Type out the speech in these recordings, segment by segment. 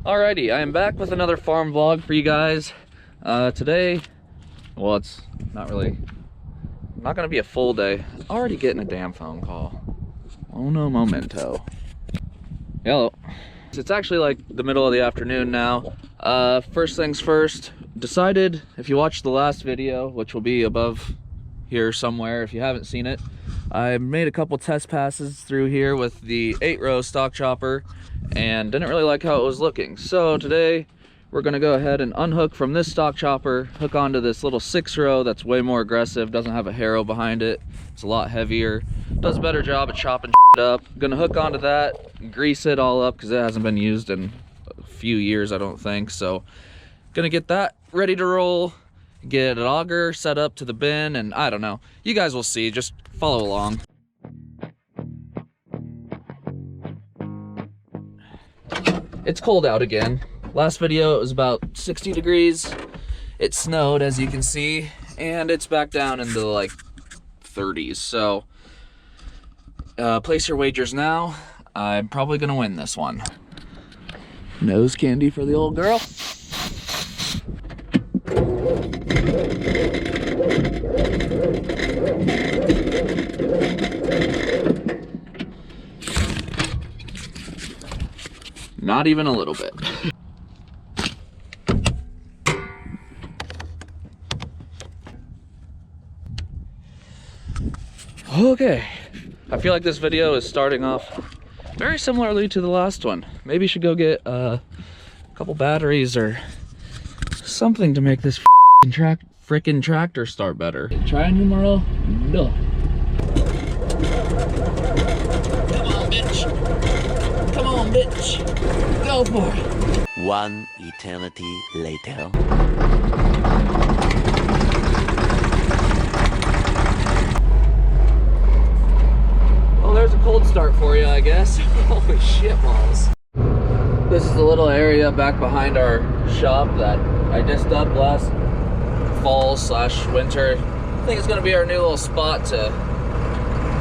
Alrighty, I am back with another farm vlog for you guys. Today, well, it's not gonna be a full day. Already getting a damn phone call. Oh no, momento. Hello. It's actually like the middle of the afternoon now. First things first, decided, if you watched the last video, which will be above here somewhere if you haven't seen it, I made a couple test passes through here with the 8-row stock chopper and didn't really like how it was looking. So today we're gonna go ahead and unhook from this stock chopper, hook onto this little 6-row that's way more aggressive, doesn't have a harrow behind it, it's a lot heavier, does a better job at chopping shit up. Gonna hook onto that, grease it all up because it hasn't been used in a few years, I don't think. So gonna get that ready to roll, get an auger set up to the bin, and I don't know, you guys will see, just follow along. It's cold out again. Last video it was about 60 degrees. It snowed, as you can see, and it's back down into like 30s. So place your wagers now. I'm probably gonna win this one. Nose candy for the old girl. Not even a little bit. Okay, I feel like this video is starting off very similarly to the last one. Maybe you should go get a couple batteries or something to make this frickin' tractor start better. Try numero no. Come on, bitch. Come on, bitch. Go for it. One eternity later. Well, there's a cold start for you, I guess. Holy shit balls. This is the little area back behind our shop that I disced up last fall/winter. I think it's gonna be our new little spot to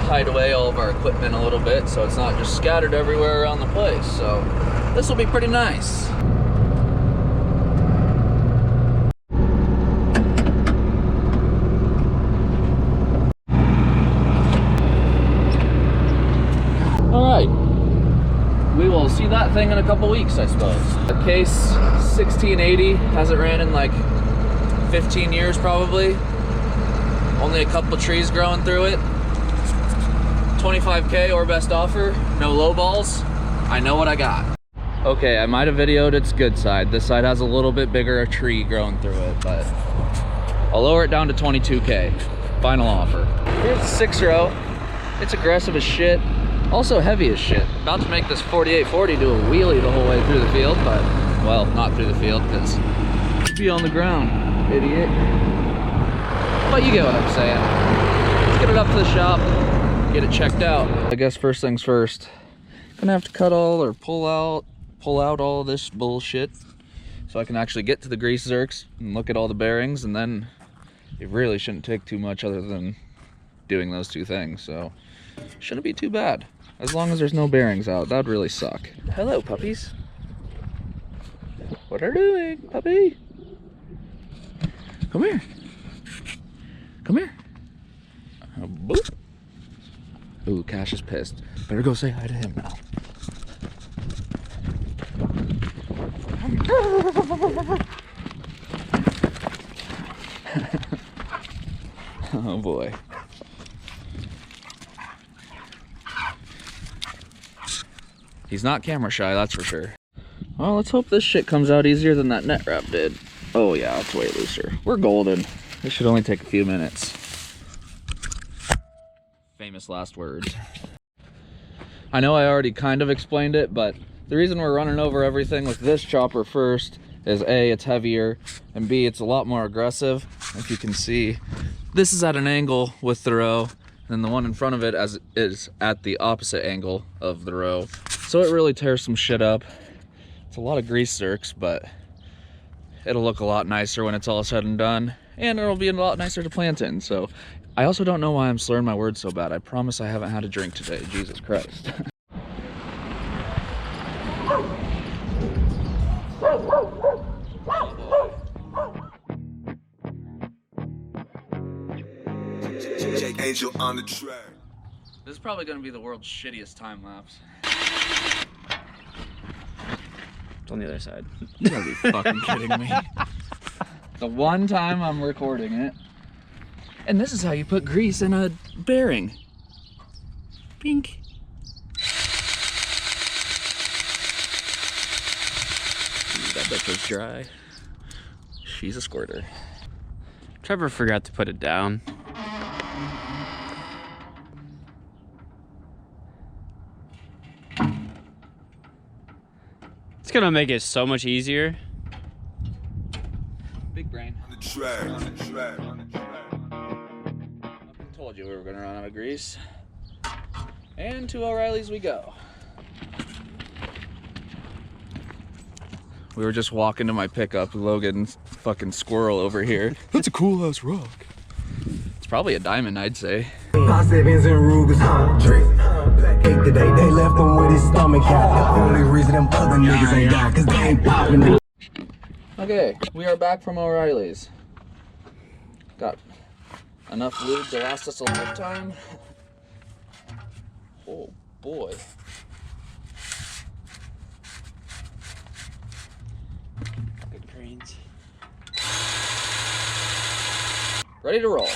hide away all of our equipment a little bit so it's not just scattered everywhere around the place. So this will be pretty nice. Alright, we will see that thing in a couple weeks, I suppose. The Case 1680 hasn't ran in like 15 years probably. Only a couple of trees growing through it. 25K or best offer, no low balls. I know what I got. Okay, I might have videoed its good side. This side has a little bit bigger tree growing through it, but I'll lower it down to 22K. Final offer. Here's the 6-row. It's aggressive as shit. Also heavy as shit. About to make this 4840 do a wheelie the whole way through the field, but, well, not through the field, because it'd be on the ground, idiot. But you get what I'm saying. Let's get it up to the shop, get it checked out. I guess first things first, gonna have to cut all or pull out all this bullshit so I can actually get to the grease zerks and look at all the bearings, and then it really shouldn't take too much other than doing those two things, so shouldn't be too bad. As long as there's no bearings out, that'd really suck. Hello, puppies. What are you doing, puppy? Come here. Come here. Boop. Ooh, Cash is pissed. Better go say hi to him now. Oh boy. He's not camera shy, that's for sure. Well, let's hope this shit comes out easier than that net wrap did. Oh yeah, it's way looser. We're golden. This should only take a few minutes. Famous last words. I know I already kind of explained it, but the reason we're running over everything with this chopper first is A, it's heavier, and B, it's a lot more aggressive. If you can see, this is at an angle with the row, and the one in front of it is at the opposite angle of the row. So it really tears some shit up. It's a lot of grease zerks, but it'll look a lot nicer when it's all said and done, and it'll be a lot nicer to plant in. So I also don't know why I'm slurring my words so bad. I promise I haven't had a drink today. Jesus Christ. angel on the track. This is probably gonna be the world's shittiest time lapse. It's on the other side. You gotta be fucking kidding me. The one time I'm recording it. And this is how you put grease in a bearing. Pink. Ooh, that bitch was dry. She's a squirter. Trevor forgot to put it down. It's gonna make it so much easier. Big brain. On the track, on the track, on the track. I told you we were gonna run out of grease. And to O'Reilly's we go. We were just walking to my pickup. Logan's fucking squirrel over here. That's a cool ass rock. It's probably a diamond, I'd say. My sevens and Rugers, Black cake today, they left him with his stomach out. The only reason them other niggas ain't die, cause they ain't poppin'. Okay, we are back from O'Reilly's. Got enough lube to last us a lifetime. Oh boy. Good brains. Ready to roll.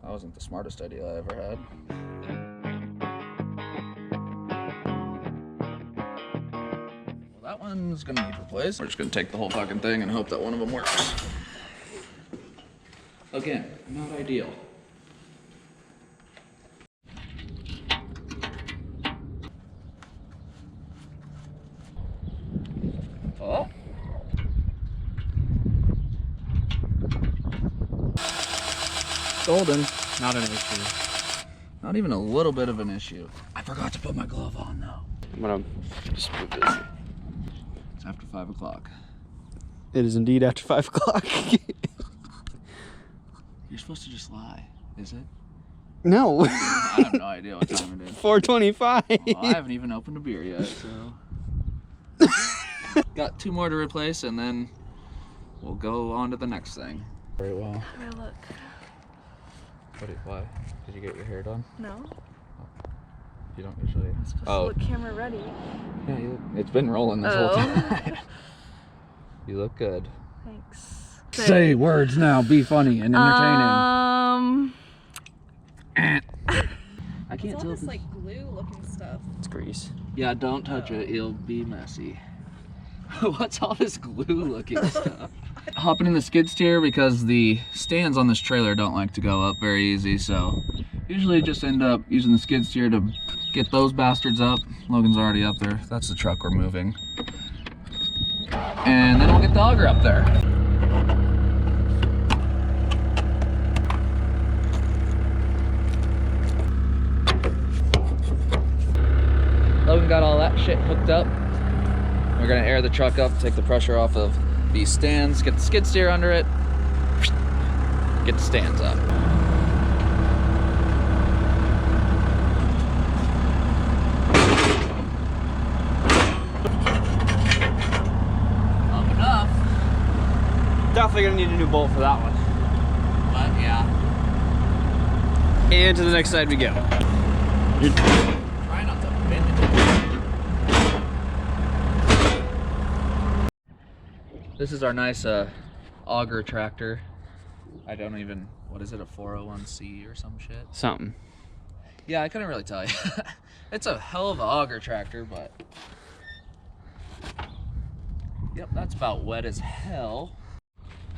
That wasn't the smartest idea I ever had. Well, that one's gonna need replaced. We're just gonna take the whole fucking thing and hope that one of them works. Again, not ideal. Oh. Golden. Not an issue. Not even a little bit of an issue. I forgot to put my glove on though. I'm gonna just move this. It's after 5 o'clock. It is indeed after 5 o'clock. You're supposed to just lie, is it? No. I have no idea what time it is. 4:25. Well, I haven't even opened a beer yet, so. Got 2 more to replace and then we'll go on to the next thing. Very well. How do I look? Why? Did you get your hair done? No. You don't usually. I'm supposed to look camera ready. Yeah, it's been rolling this whole time. You look good. Thanks. Say words now. Be funny and entertaining. I can't It's all tell. this like glue looking stuff. It's grease. Yeah, don't touch it. It'll be messy. What's all this glue looking stuff? Hopping in the skid steer because the stands on this trailer don't like to go up very easy, so usually just end up using the skid steer to get those bastards up. Logan's already up there. That's the truck we're moving. And then we'll get the auger up there. Logan got all that shit hooked up. We're gonna air the truck up, take the pressure off of these stands, get the skid steer under it, get the stands up. Up enough. Definitely gonna need a new bolt for that one. But yeah. And to the next side we go. Try not to bend it. This is our nice auger tractor. I don't even, what is it, a 401C or some shit? Something. Yeah, I couldn't really tell you. It's a hell of an auger tractor, but yep, that's about wet as hell.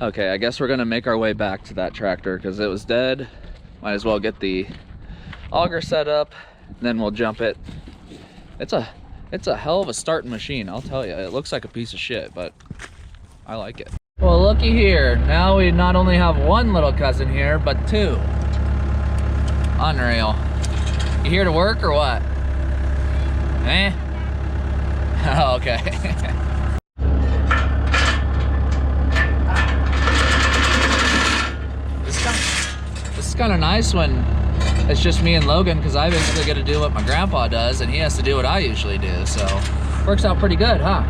Okay, I guess we're gonna make our way back to that tractor because it was dead. Might as well get the auger set up, and then we'll jump it. It's a hell of a starting machine, I'll tell you. It looks like a piece of shit, but I like it. Well, looky here. Now we not only have one little cousin here, but 2. Unreal. You here to work or what? Eh? Oh, okay. This is kind of nice when it's just me and Logan, because I basically get to do what my grandpa does and he has to do what I usually do, so works out pretty good, huh?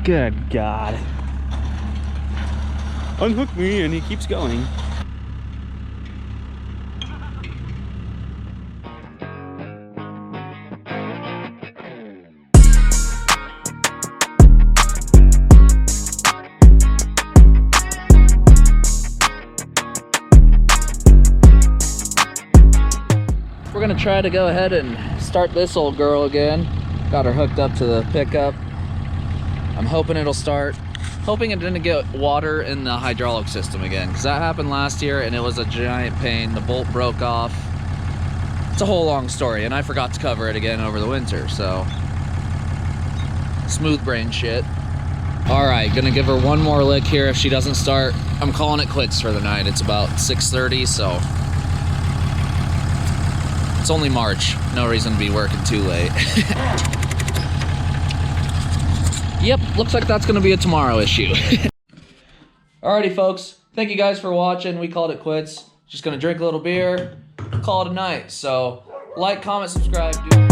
Good God. Unhook me, and he keeps going. We're gonna try to go ahead and start this old girl again. Got her hooked up to the pickup. I'm hoping it'll start. Hoping it didn't get water in the hydraulic system again, because that happened last year and it was a giant pain. The bolt broke off. It's a whole long story, and I forgot to cover it again over the winter, so smooth brain shit. All right, gonna give her one more lick here. If she doesn't start, I'm calling it quits for the night. It's about 6:30, so it's only March. No reason to be working too late. Yep, looks like that's gonna be a tomorrow issue. Alrighty, folks. Thank you guys for watching. We called it quits. Just gonna drink a little beer, call it a night. So, like, comment, subscribe.